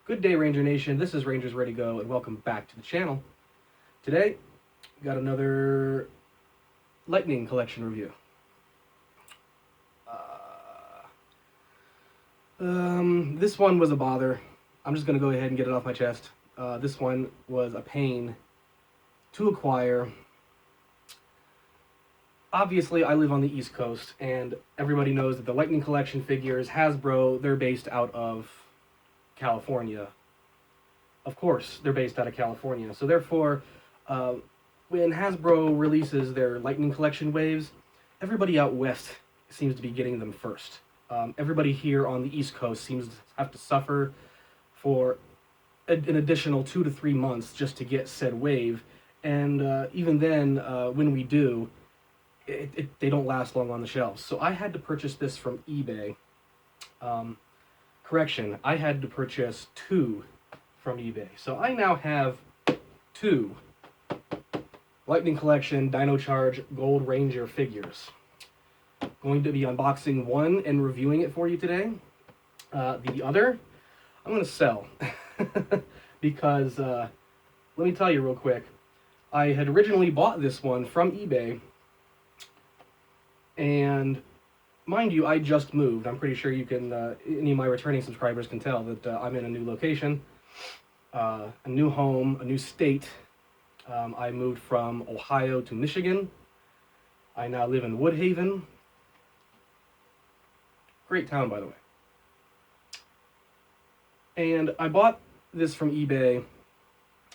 Good day, Ranger Nation. This is Rangers Ready Go, and welcome back to the channel. Today, we got another Lightning Collection review. This one was a bother. I'm just going to go ahead and get it off my chest. This one was a pain to acquire. Obviously, I live on the East Coast, and everybody knows that the Lightning Collection figures, Hasbro, they're based out of California. Of course, they're based out of California. So therefore, when Hasbro releases their Lightning Collection waves, everybody out west seems to be getting them first. Everybody here on the East Coast seems to have to suffer for an additional 2 to 3 months just to get said wave. And even then, when we do, they don't last long on the shelves. So I had to purchase this from eBay. Correction, I had to purchase 2 from eBay. So I now have 2 Lightning Collection Dino Charge Gold Ranger figures. Going to be unboxing one and reviewing it for you today. The other, I'm going to sell. Because, let me tell you real quick, I had originally bought this one from eBay, and mind you, I just moved. I'm pretty sure you can, any of my returning subscribers can tell that I'm in a new location, a new home, a new state. I moved from Ohio to Michigan. I now live in Woodhaven. Great town, by the way. And I bought this from eBay,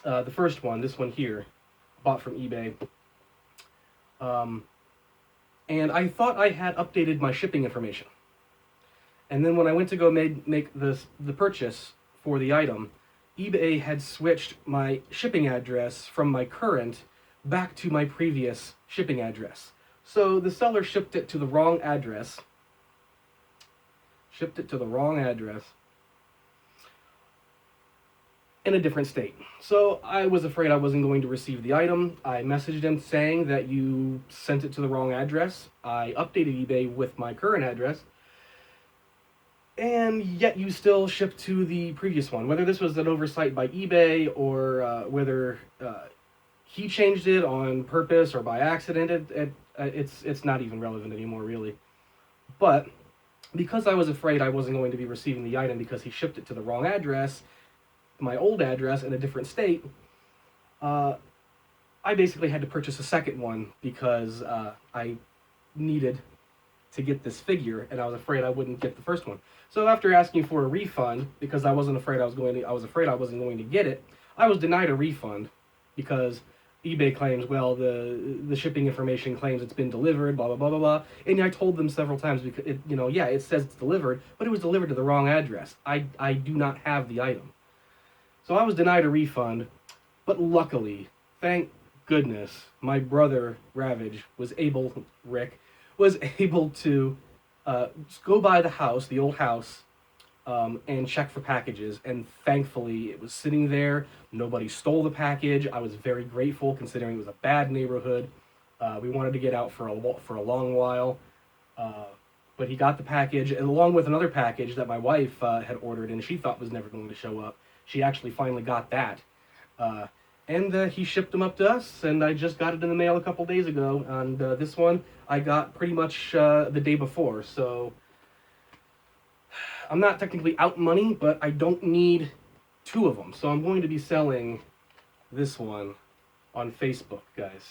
the first one, this one here, bought from eBay. And I thought I had updated my shipping information. And then when I went to go make the purchase for the item, eBay had switched my shipping address from my current back to my previous shipping address. So the seller shipped it to the wrong address. In a different state. So I was afraid I wasn't going to receive the item. I messaged him saying that you sent it to the wrong address. I updated eBay with my current address, and yet you still shipped to the previous one. Whether this was an oversight by eBay or whether he changed it on purpose or by accident, it's not even relevant anymore, really. But because I was afraid I wasn't going to be receiving the item because he shipped it to the wrong address, my old address in a different state, I basically had to purchase a second one because I needed to get this figure, and I was afraid I wouldn't get the first one. So after asking for a refund, because I was afraid I wasn't going to get it, I was denied a refund because eBay claims, well, the shipping information claims it's been delivered, blah blah blah blah blah. And I told them several times, because it says it's delivered, but it was delivered to the wrong address. I do not have the item. So I was denied a refund, but luckily, thank goodness, my brother, Rick, was able to go by the house, the old house, and check for packages, and thankfully it was sitting there. Nobody stole the package. I was very grateful, considering it was a bad neighborhood. We wanted to get out for a long while, but he got the package, and along with another package that my wife had ordered, and she thought was never going to show up. She actually finally got that, and he shipped them up to us, and I just got it in the mail a couple days ago, and this one I got pretty much the day before, so I'm not technically out money, but I don't need 2 of them, so I'm going to be selling this one on Facebook, guys.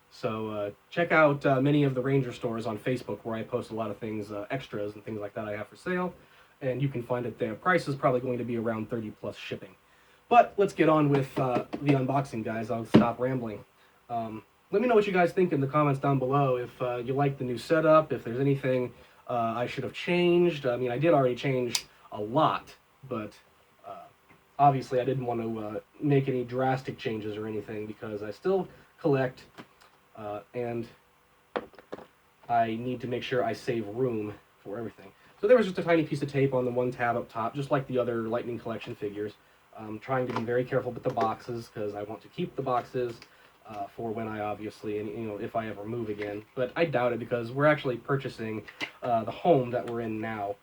So check out many of the Ranger stores on Facebook, where I post a lot of things, extras and things like that I have for sale. And you can find it there. Price is probably going to be around 30 plus shipping. But let's get on with the unboxing, guys. I'll stop rambling. Let me know what you guys think in the comments down below. If you like the new setup, if there's anything I should have changed. I mean, I did already change a lot, but obviously I didn't want to make any drastic changes or anything, because I still collect, and I need to make sure I save room for everything. So there was just a tiny piece of tape on the one tab up top, just like the other Lightning Collection figures. I'm trying to be very careful with the boxes, because I want to keep the boxes for when I obviously, if I ever move again. But I doubt it, because we're actually purchasing the home that we're in now.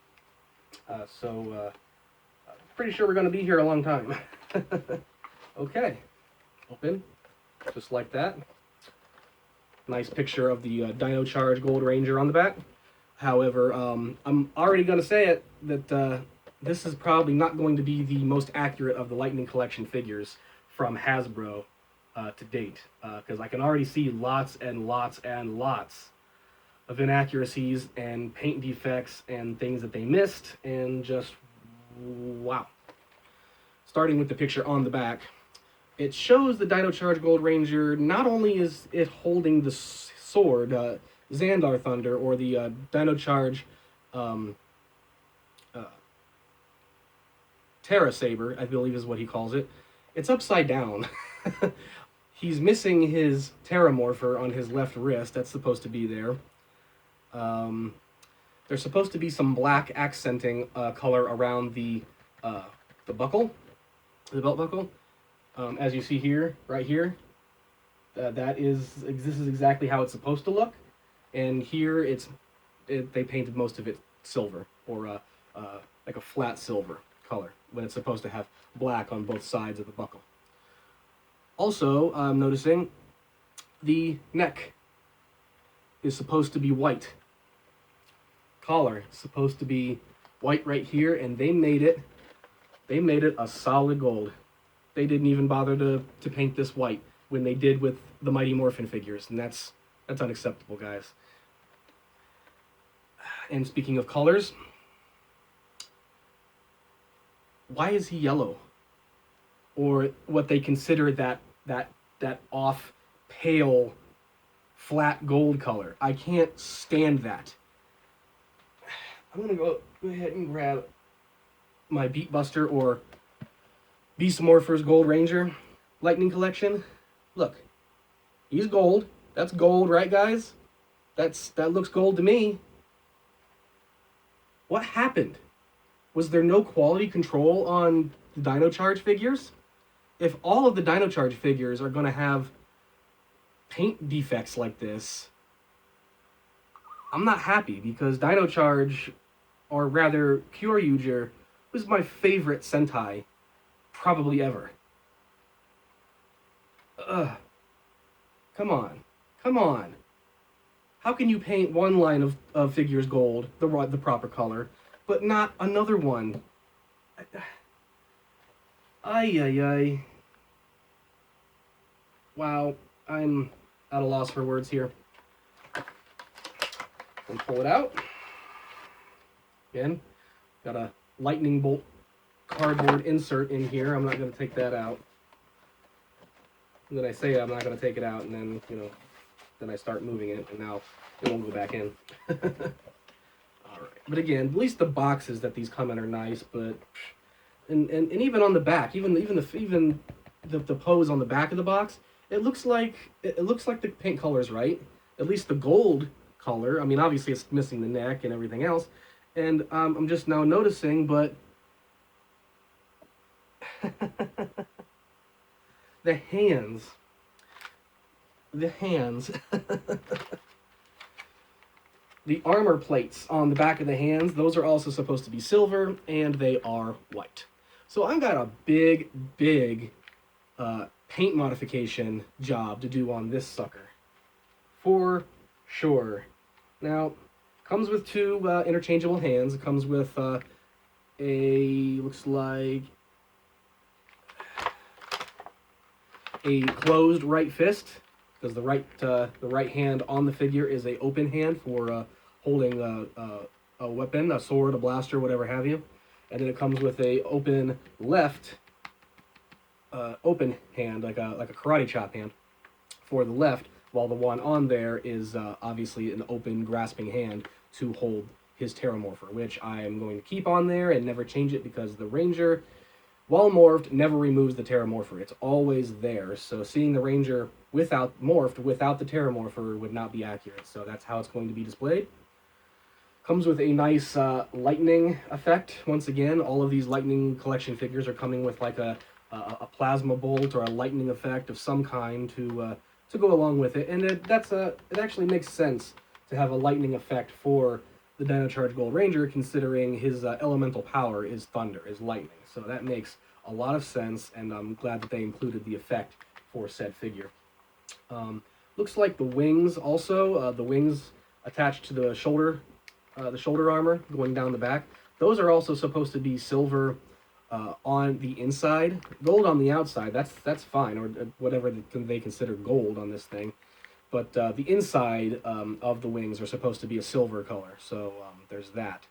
So pretty sure we're going to be here a long time. Okay, open, just like that. Nice picture of the Dino Charge Gold Ranger on the back. However, I'm already going to say it, that this is probably not going to be the most accurate of the Lightning Collection figures from Hasbro to date. Because I can already see lots and lots and lots of inaccuracies and paint defects and things that they missed, and just wow. Starting with the picture on the back, it shows the Dino Charge Gold Ranger. Not only is it holding the sword, Xandar Thunder, or the Dino Charge Terra Saber, I believe is what he calls it. It's upside down. He's missing his Terramorpher on his left wrist. That's supposed to be there. There's supposed to be some black accenting color around the buckle, the belt buckle. As you see here, right here, this is exactly how it's supposed to look. And here they painted most of it silver, or like a flat silver color, when it's supposed to have black on both sides of the buckle. Also, I'm noticing the neck is supposed to be white. Collar is supposed to be white right here, and they made it a solid gold. They didn't even bother to paint this white when they did with the Mighty Morphin figures, and that's unacceptable, guys. And speaking of colors, why is he yellow? Or what they consider that off pale flat gold color. I can't stand that. I'm gonna go ahead and grab my Beatbuster or Beast Morphers Gold Ranger Lightning Collection. Look, he's gold. That's gold, right, guys? That looks gold to me. What happened? Was there no quality control on the Dino Charge figures? If all of the Dino Charge figures are going to have paint defects like this, I'm not happy, because Dino Charge, or rather Kyoryuger, was my favorite Sentai probably ever. Come on. Come on. How can you paint one line of figures gold, the proper color, but not another one? Ay. Wow, I'm at a loss for words here. And pull it out. Again, got a lightning bolt cardboard insert in here. I'm not going to take that out. And then I say I'm not going to take it out, and then, then I start moving it, and now it won't go back in. Alright. But again, at least the boxes that these come in are nice, but and even on the back, even the pose on the back of the box, it looks like the paint color's right. At least the gold color. I mean, obviously it's missing the neck and everything else. And I'm just now noticing, but the hands. The armor plates on the back of the hands, those are also supposed to be silver, and they are white. So I've got a big paint modification job to do on this sucker, for sure. Now, comes with two interchangeable hands. It comes with looks like a closed right fist, because the right hand on the figure is a open hand for holding a weapon, a sword, a blaster, whatever have you. And then it comes with a open left open hand, like a karate chop hand for the left, while the one on there is obviously an open grasping hand to hold his Terramorpher, which I am going to keep on there and never change it, because the Ranger, while morphed, never removes the Terramorpher. It's always there. So seeing the Ranger without the Terramorpher would not be accurate. So that's how it's going to be displayed. Comes with a nice lightning effect. Once again, all of these Lightning Collection figures are coming with like a plasma bolt or a lightning effect of some kind to go along with it. And it actually makes sense to have a lightning effect for the Dino Charge Gold Ranger, considering his elemental power is thunder, is lightning. So that makes a lot of sense, and I'm glad that they included the effect for said figure. Looks like the wings also, the wings attached to the shoulder armor going down the back, those are also supposed to be silver on the inside, gold on the outside. That's fine, or whatever they consider gold on this thing. But the inside of the wings are supposed to be a silver color, so there's that.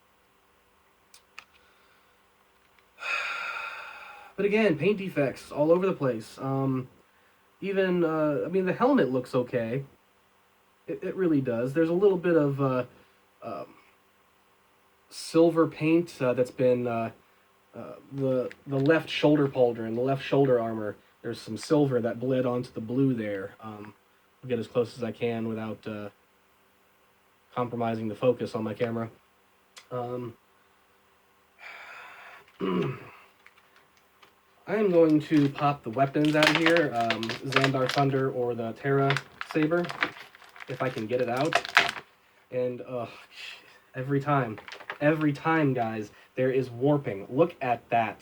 But again, paint defects all over the place. Even, I mean, the helmet looks okay. It really does. There's a little bit of silver paint that's been the left shoulder pauldron, the left shoulder armor. There's some silver that bled onto the blue there. I'll get as close as I can without compromising the focus on my camera. I am going to pop the weapons out here, Xandar Thunder or the Terra Saber, if I can get it out. And every time, guys, there is warping. Look at that.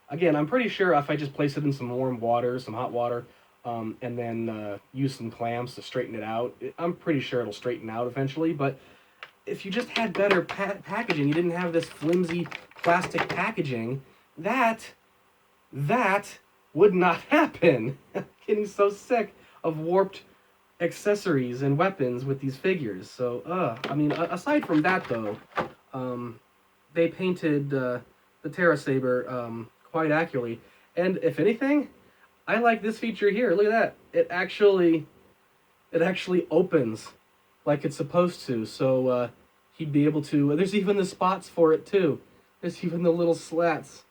Again, I'm pretty sure if I just place it in some warm water, some hot water, and then use some clamps to straighten it out, I'm pretty sure it'll straighten out eventually. But if you just had better packaging, you didn't have this flimsy plastic packaging, that would not happen. I'm getting so sick of warped accessories and weapons with these figures. So, I mean, aside from that, though, they painted the Terra Saber quite accurately. And if anything, I like this feature here. Look at that. It actually opens like it's supposed to. So he'd be able to... There's even the spots for it, too. There's even the little slats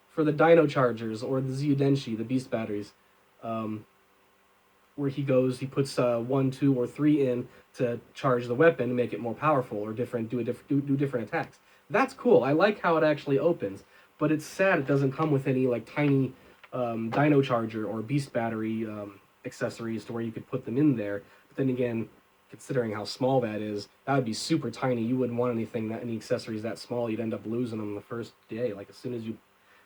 for the Dino chargers or the Zyudenshi, the beast batteries, where he puts 1, 2, or 3 in to charge the weapon and make it more powerful or do different attacks. That's cool. I like how it actually opens, but it's sad it doesn't come with any like tiny Dino charger or beast battery accessories to where you could put them in there. But then again, considering how small that is, that would be super tiny. You wouldn't want any accessories that small. You'd end up losing them the first day. Like as soon as you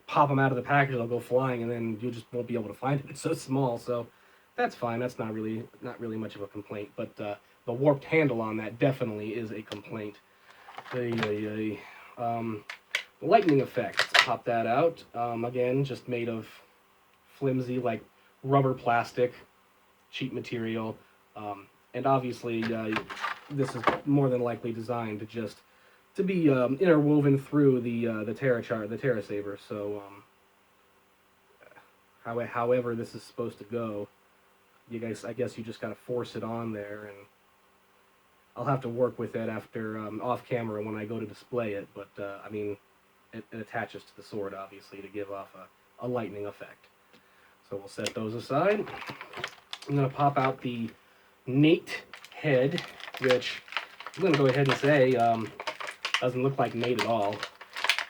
pop them out of the package, they'll go flying, and then you just won't be able to find it. It's so small, so that's fine. That's not really much of a complaint. But the warped handle on that definitely is a complaint. The lightning effect. Let's pop that out. Again, just made of flimsy, like rubber plastic, cheap material, and obviously this is more than likely designed to be interwoven through the Terra Saber. So however this is supposed to go, I guess you just gotta force it on there, and I'll have to work with it after off camera when I go to display it. But I mean, it attaches to the sword obviously to give off a lightning effect. So we'll set those aside. I'm gonna pop out the Nate head, which I'm gonna go ahead and say doesn't look like Nate at all,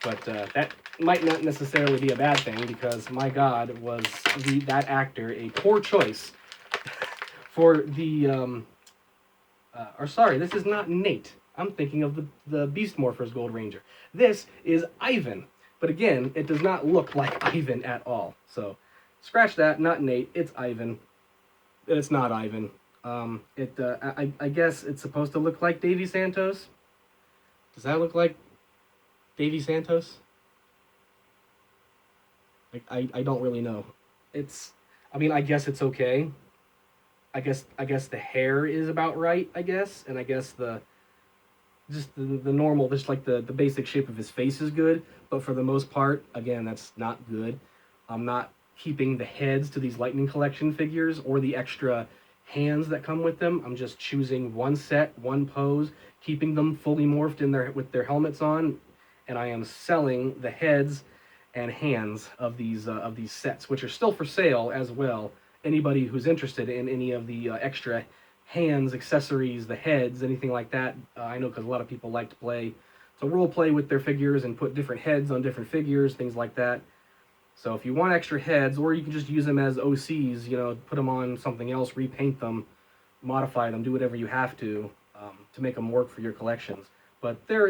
but that might not necessarily be a bad thing, because my God, was that actor a poor choice for the or sorry, this is not Nate. I'm thinking of the Beast Morphers Gold Ranger. This is Ivan, but again, it does not look like Ivan at all. So scratch that, not Nate. It's Ivan. It's not Ivan. I guess it's supposed to look like Davy Santos. Does that look like Davy Santos? I don't really know. I mean, I guess it's okay. I guess the hair is about right, I guess. And I guess the normal, just like the basic shape of his face is good. But for the most part, again, that's not good. I'm not keeping the heads to these Lightning Collection figures or the extra hands that come with them. I'm just choosing one set, one pose, keeping them fully morphed with their helmets on, and I am selling the heads and hands of these sets, which are still for sale as well. Anybody who's interested in any of the extra hands, accessories, the heads, anything like that, I know because a lot of people like to role play with their figures and put different heads on different figures, things like that. So if you want extra heads, or you can just use them as OCs, put them on something else, repaint them, modify them, do whatever you have to make them work for your collections. But they're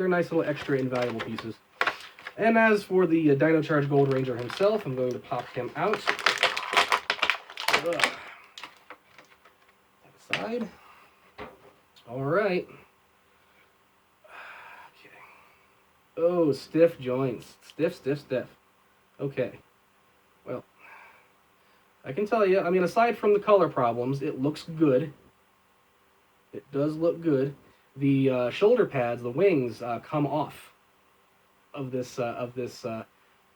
nice little extra invaluable pieces. And as for the Dino Charge Gold Ranger himself, I'm going to pop him out. Ugh. Aside. All right. Okay. Oh, stiff joints. Stiff, stiff, stiff. Okay. Well, I can tell you, I mean, aside from the color problems, it looks good. It does look good. The shoulder pads, the wings, come off of this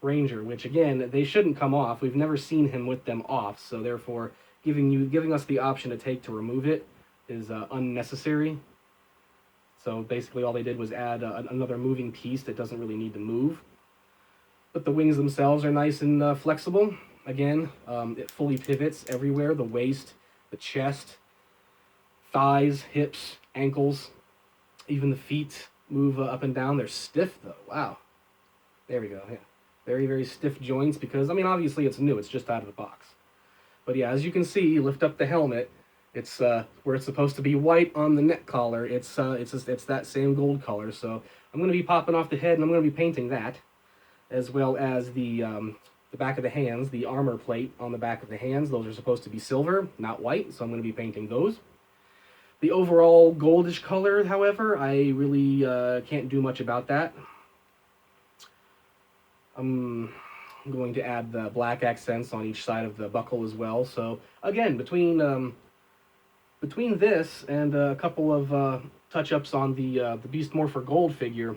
Ranger, which again, they shouldn't come off. We've never seen him with them off, so therefore giving us the option to remove it is unnecessary. So basically all they did was add another moving piece that doesn't really need to move. But the wings themselves are nice and flexible. Again, it fully pivots everywhere. The waist, the chest, thighs, hips, ankles, even the feet move up and down. They're stiff though. Wow. There we go. Yeah. Very, very stiff joints because, I mean, obviously it's new. It's just out of the box. But yeah, as you can see, you lift up the helmet. It's where it's supposed to be white on the neck collar. It's that same gold color. So I'm going to be popping off the head, and I'm going to be painting that, as well as the back of the hands, the armor plate on the back of the hands. Those are supposed to be silver, not white. So I'm going to be painting those. The overall goldish color, however, I really can't do much about that. I'm going to add the black accents on each side of the buckle as well. So again, between this and a couple of touch-ups on the Beast Morpher Gold figure,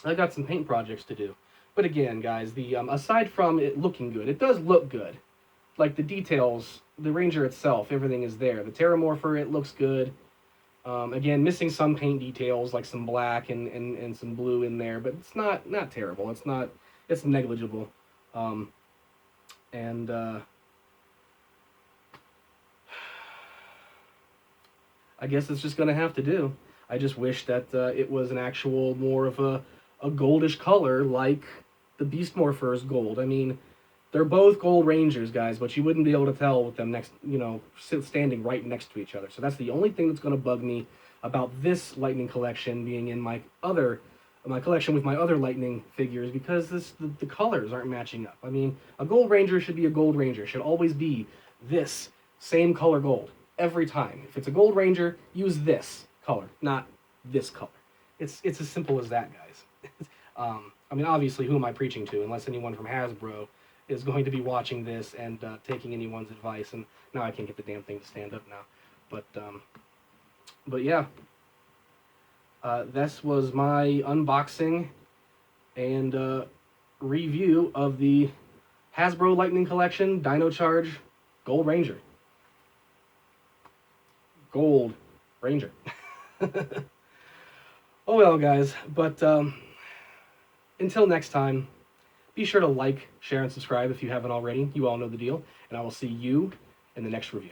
I got some paint projects to do. But again, guys, the aside from it looking good, it does look good. Like the details, the Ranger itself, everything is there. The Terramorpher, it looks good. Again, missing some paint details like some black and some blue in there, but it's not terrible. It's negligible. I guess it's just going to have to do. I just wish that it was an actual more of a goldish color like the Beast Morpher's gold. I mean, they're both gold Rangers, guys, but you wouldn't be able to tell with them standing right next to each other. So that's the only thing that's going to bug me about this Lightning collection being in my collection with my other Lightning figures, because the colors aren't matching up. I mean, a Gold Ranger should be a Gold Ranger. It should always be this same color gold every time. If it's a Gold Ranger, use this color, not this color. It's as simple as that, guys. I mean, obviously, who am I preaching to? Unless anyone from Hasbro is going to be watching this and taking anyone's advice. And now I can't get the damn thing to stand up now. But yeah. This was my unboxing and review of the Hasbro Lightning Collection Dino Charge Gold Ranger. Gold Ranger. Oh well, guys, but until next time, be sure to like, share, and subscribe if you haven't already. You all know the deal, and I will see you in the next review.